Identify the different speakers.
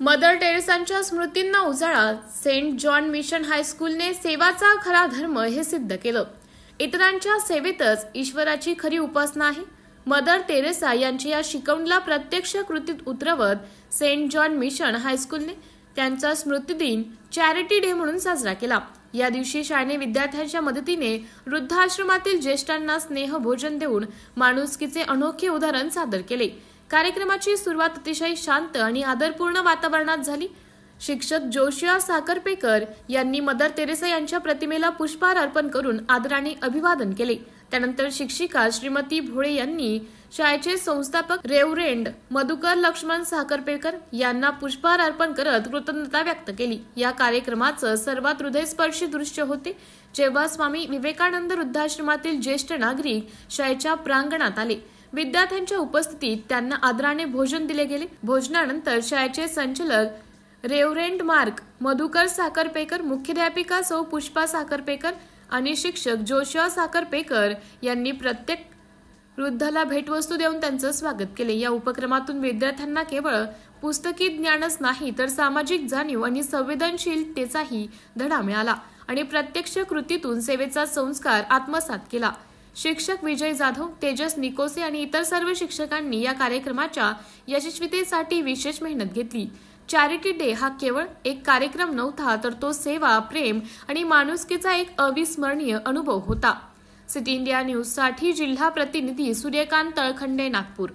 Speaker 1: Mother टेरेसांच्या स्मृतींना उजाळा, Saint John mission हायस्कूलने सेवाचा खरा धर्म हे सिद्ध केलं. इतरांच्या सेवेतच ईश्वराची खरी उपासना आहे. मदर टेरेसा यांच्या या शिकवणीला प्रत्यक्ष कृतीत उतरवत सेंट जॉन मिशन हायस्कूलने त्यांचा स्मृतिदिन चॅरिटी डे म्हणून साजरा केला. या दिवशी शाळेने विद्यार्थ्यांच्या मदतीने वृद्धाश्रमातील ज्येष्ठांना स्नेह भोजन देऊन माणुसकीचे अनोखे उदाहरण सादर केले. कार्यक्रमाची सुरुवात अतिशय शांत आणि आदरपूर्ण वातावरणात झाली. शिक्षक जोशिया साखरपेकर यांनी मदर तेरेसा यांच्या प्रतिमेला पुष्पहार अर्पण करून आदराने अभिवादन केले. त्यानंतर शिक्षिका श्रीमती भोळे यांनी शाळेचे संस्थापक रेव्हरेंड मधुकर लक्ष्मण साखरपेकर यांना पुष्पहार अर्पण करत कृतज्ञता व्यक्त केली. या कार्यक्रमाचं सर्वात हृदयस्पर्शी दृश्य होते जेव्हा स्वामी विवेकानंद वृद्धाश्रमातील ज्येष्ठ नागरिक शाळेच्या प्रांगणात आले. विद्यार्थ्यांच्या उपस्थितीत त्यांना आदराने भोजन दिले गेले. भोजनानंतर शाळेचे संचालक रेव्हरेंड मार्क मधुकर साखरपेकर, मुख्याध्यापिका सौ पुष्पा साखरपेकर आणि शिक्षक जोशिया साखरपेकर यांनी प्रत्येक वृद्धाला भेटवस्तू देऊन त्यांचं स्वागत केले. या उपक्रमातून विद्यार्थ्यांना केवळ पुस्तकी ज्ञानच नाही तर सामाजिक जाणीव आणि संवेदनशीलतेचाही धडा मिळाला आणि प्रत्यक्ष कृतीतून सेवेचा संस्कार आत्मसात केला. शिक्षक विजय जाधव, तेजस निकोसे आणि इतर सर्व शिक्षकांनी या कार्यक्रमाच्या यशस्वीतेसाठी विशेष मेहनत घेतली. चॅरिटी डे हा केवळ एक कार्यक्रम नव्हता तर तो सेवा, प्रेम आणि माणुसकीचा एक अविस्मरणीय अनुभव होता. सिटी इंडिया न्यूज साठी जिल्हा प्रतिनिधी सूर्यकांत तळखंडे, नागपूर.